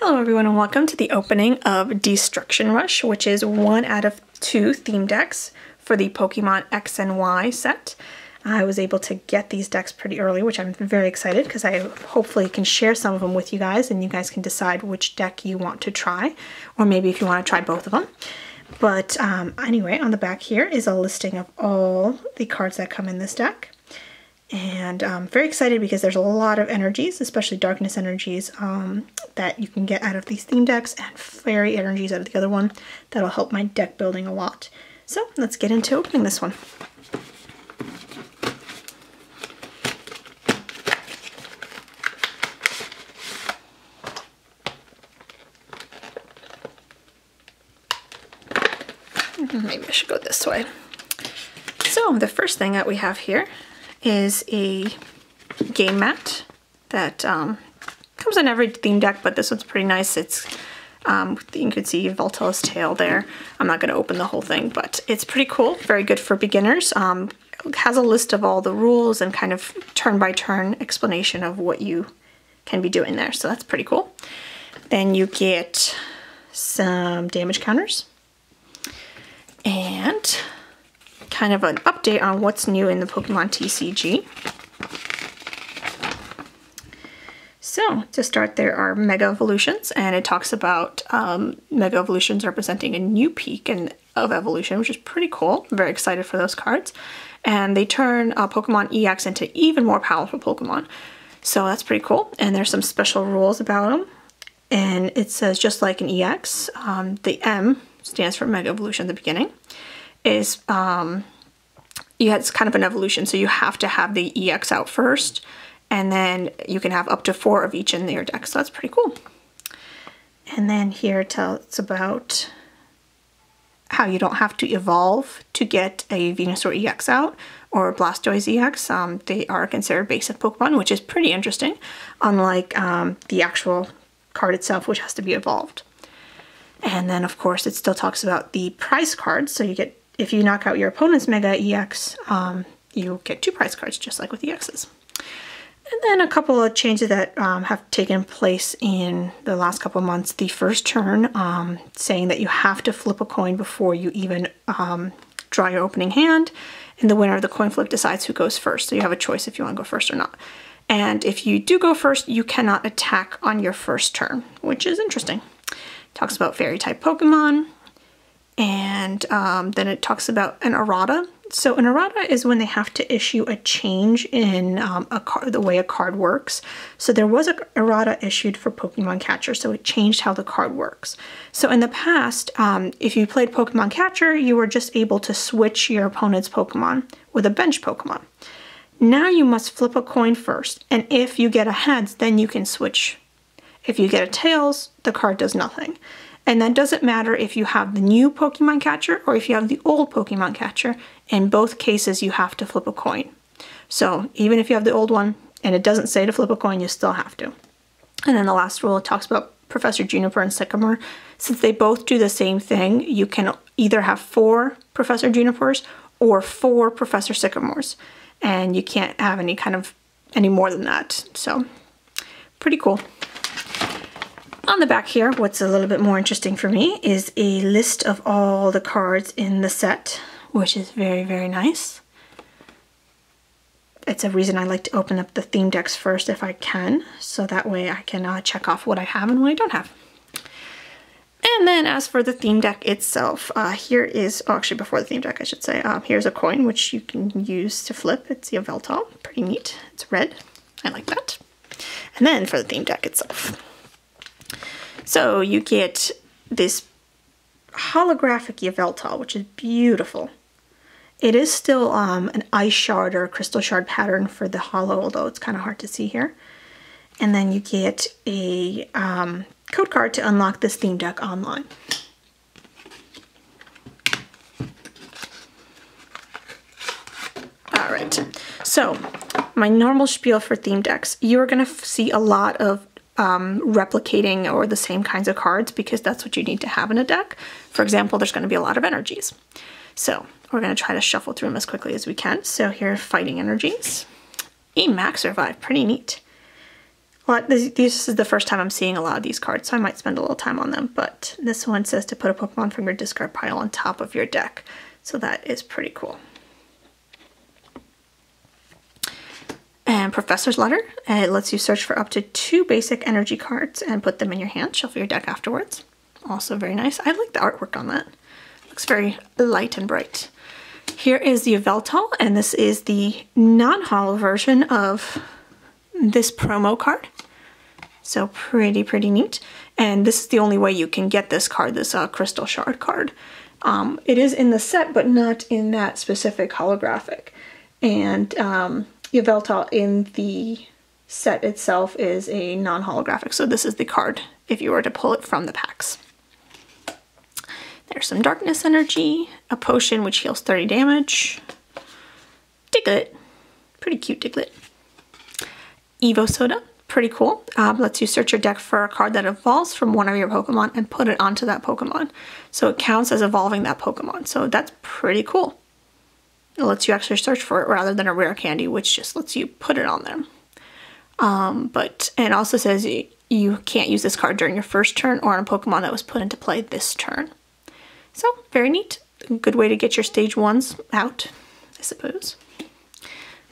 Hello everyone and welcome to the opening of Destruction Rush, which is 1 out of 2 theme decks for the Pokemon X and Y set. I was able to get these decks pretty early, which I'm very excited because I hopefully can share some of them with you guys and you guys can decide which deck you want to try, or maybe if you want to try both of them. But anyway, on the back here is a listing of all the cards that come in this deck. And I'm very excited because there's a lot of energies, especially darkness energies, that you can get out of these theme decks, and fairy energies out of the other one. That'll help my deck building a lot. So let's get into opening this one. Maybe I should go this way. So the first thing that we have here is a game mat that comes in every theme deck, but this one's pretty nice. It's you can see Yveltal's tail there. I'm not going to open the whole thing, but it's pretty cool. Very good for beginners. It has a list of all the rules and kind of turn-by-turn explanation of what you can be doing there, so that's pretty cool. Then you get some damage counters and kind of an update on what's new in the Pokemon TCG. So to start, there are Mega Evolutions, and it talks about Mega Evolutions representing a new peak of evolution, which is pretty cool. I'm very excited for those cards. And they turn Pokemon EX into even more powerful Pokemon. So that's pretty cool. And there's some special rules about them. And it says, just like an EX, the M stands for Mega Evolution at the beginning. Is it's kind of an evolution, so you have to have the EX out first, and then you can have up to 4 of each in your deck, so that's pretty cool. And then here it tells about how you don't have to evolve to get a Venusaur EX out, or Blastoise EX. They are considered basic Pokemon, which is pretty interesting, unlike the actual card itself, which has to be evolved. And then, of course, it still talks about the prize cards, so you get, if you knock out your opponent's Mega EX, you get 2 prize cards, just like with EXs. And then a couple of changes that have taken place in the last couple of months. The first turn, saying that you have to flip a coin before you even draw your opening hand, and the winner of the coin flip decides who goes first. So you have a choice if you want to go first or not. And if you do go first, you cannot attack on your first turn, which is interesting. Talks about fairy-type Pokemon, and then it talks about an errata. So an errata is when they have to issue a change in the way a card works. So there was an errata issued for Pokemon Catcher, so it changed how the card works. So in the past, if you played Pokemon Catcher, you were just able to switch your opponent's Pokemon with a bench Pokemon. Now you must flip a coin first, and if you get a heads, then you can switch. If you get a tails, the card does nothing. And that doesn't matter if you have the new Pokemon Catcher or if you have the old Pokemon Catcher. In both cases, you have to flip a coin. So even if you have the old one and it doesn't say to flip a coin, you still have to. And then the last rule, it talks about Professor Juniper and Sycamore. Since they both do the same thing, you can either have 4 Professor Junipers or 4 Professor Sycamores. And you can't have any more than that. So pretty cool. On the back here, what's a little bit more interesting for me is a list of all the cards in the set, which is very, very nice. It's a reason I like to open up the theme decks first if I can, so that way I can check off what I have and what I don't have. And then as for the theme deck itself, here is, oh, actually before the theme deck I should say, here's a coin which you can use to flip. It's the Yveltal, pretty neat. It's red, I like that. And then for the theme deck itself. So you get this holographic Yveltal, which is beautiful. It is still an ice shard or a crystal shard pattern for the holo, although it's kind of hard to see here. And then you get a code card to unlock this theme deck online. Alright, so my normal spiel for theme decks. You're going to see a lot of replicating or the same kinds of cards because that's what you need to have in a deck. For example, there's going to be a lot of energies. So we're going to try to shuffle through them as quickly as we can. So here are fighting energies. A Max Revive, pretty neat. this is the first time I'm seeing a lot of these cards, so I might spend a little time on them, but this one says to put a Pokemon from your discard pile on top of your deck, so that is pretty cool. And Professor's Letter, it lets you search for up to 2 basic energy cards and put them in your hand, shuffle your deck afterwards. Also very nice. I like the artwork on that. Looks very light and bright. Here is the Yveltal, and this is the non-holo version of this promo card. So pretty neat. And this is the only way you can get this card, this Crystal Shard card. It is in the set, but not in that specific holographic. And Yveltal in the set itself is a non-holographic, so this is the card if you were to pull it from the packs. There's some Darkness Energy, a potion which heals 30 damage, Diglett, pretty cute Diglett, Evo Soda, pretty cool, lets you search your deck for a card that evolves from one of your Pokemon and put it onto that Pokemon. So it counts as evolving that Pokemon, so that's pretty cool. It lets you actually search for it rather than a rare candy, which just lets you put it on there. And it also says you can't use this card during your first turn or on a Pokemon that was put into play this turn. So, very neat. A good way to get your stage 1s out, I suppose.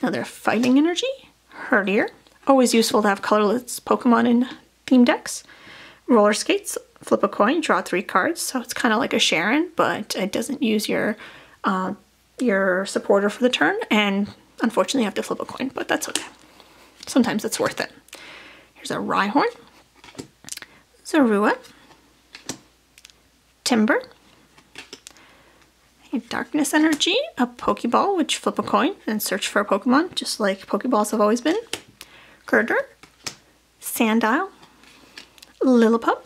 Another Fighting Energy, Herdier. Always useful to have colorless Pokemon in theme decks. Roller Skates, flip a coin, draw 3 cards. So it's kind of like a Sharon, but it doesn't use your supporter for the turn. And unfortunately, you have to flip a coin, but that's okay. Sometimes it's worth it. Here's a Rhyhorn, Zorua, Timber, a Darkness Energy, a Pokeball, which flip a coin and search for a Pokemon, just like Pokeballs have always been, Girder, Sandile, Lillipup,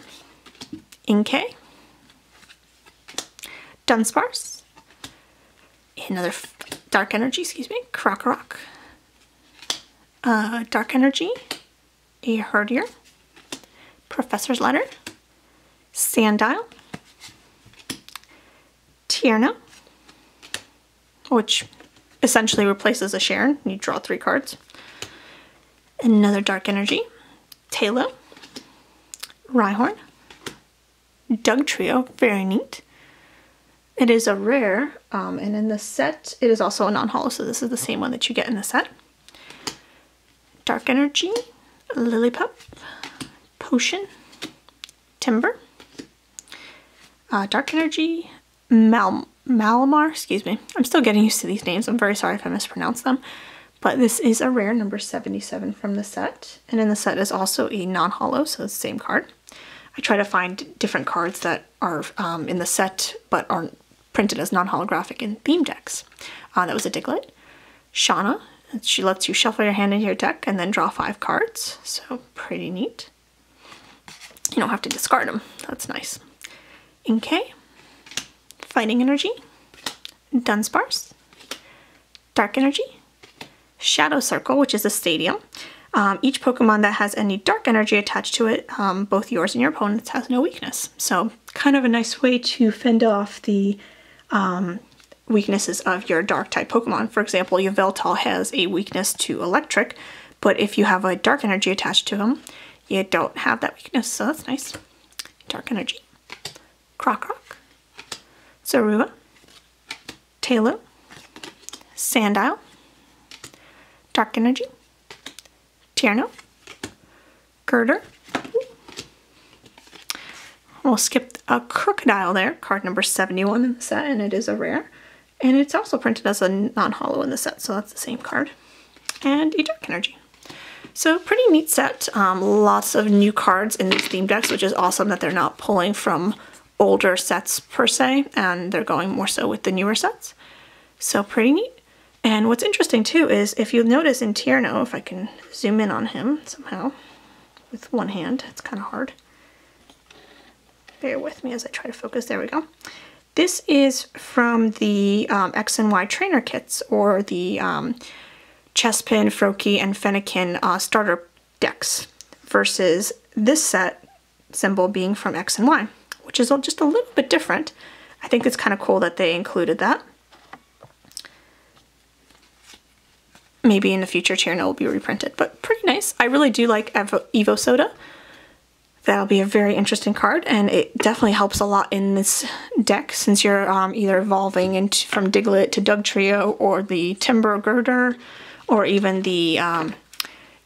Inkay, Dunsparce, another Dark Energy, Krokorok, Dark Energy, a Herdier, Professor's Letter, Sandile, Tierno, which essentially replaces a Sharon. You draw 3 cards. Another Dark Energy, Tailo, Rhyhorn, Dugtrio, very neat. It is a rare, and in the set, it is also a non-holo, so this is the same one that you get in the set. Dark Energy, Lillipup, Potion, Timber, Dark Energy, Malamar, excuse me. I'm still getting used to these names. I'm very sorry if I mispronounce them. But this is a rare, number 77 from the set. And in the set is also a non-holo, so it's the same card. I try to find different cards that are in the set but aren't printed as non-holographic in theme decks. That was a Diglett. Shauna, she lets you shuffle your hand into your deck and then draw 5 cards. So pretty neat. You don't have to discard them. That's nice. Inkay, Fighting Energy, Dunsparce, Dark Energy, Shadow Circle, which is a stadium. Each Pokemon that has any dark energy attached to it, both yours and your opponent's, has no weakness. So kind of a nice way to fend off the weaknesses of your dark type Pokemon. For example, Yveltal has a weakness to electric, but if you have a dark energy attached to him, you don't have that weakness, so that's nice. Dark Energy, Krokorok, Zorua, Tailo, Sandile, Dark Energy, Tierno, Girder. We'll skip a Crocodile there, card number 71 in the set, and it is a rare. And it's also printed as a non-holo in the set, so that's the same card. And a Dark Energy. So pretty neat set. Lots of new cards in these theme decks, which is awesome that they're not pulling from older sets per se, and they're going more so with the newer sets. So pretty neat. And what's interesting too is if you notice in Tierno, if I can zoom in on him somehow with one hand, it's kind of hard. Bear with me as I try to focus. There we go. This is from the X and Y trainer kits, or the Chespin, Froakie, and Fennekin starter decks, versus this set symbol being from X and Y, which is just a little bit different. I think it's kind of cool that they included that. maybe in the future Tierno will be reprinted, but pretty nice. I really do like Evo Soda. That'll be a very interesting card, and it definitely helps a lot in this deck since you're either evolving into from Diglett to Dugtrio, or the Timber Girder, or even the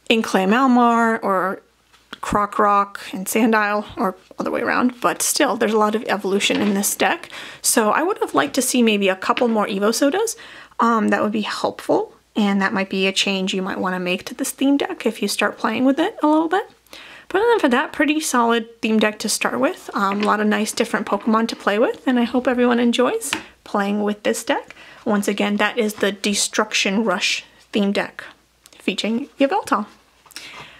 Inkling Malmar, or Croc Rock and Sandile, or other way around, but still there's a lot of evolution in this deck. So I would have liked to see maybe a couple more Evo Sodas. That would be helpful, and that might be a change you might want to make to this theme deck if you start playing with it a little bit. But other than for that, pretty solid theme deck to start with. A lot of nice different Pokemon to play with, and I hope everyone enjoys playing with this deck. Once again, that is the Destruction Rush theme deck featuring Yveltal.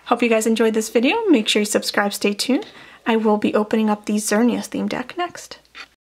Hope you guys enjoyed this video. Make sure you subscribe, stay tuned. I will be opening up the Xerneas theme deck next.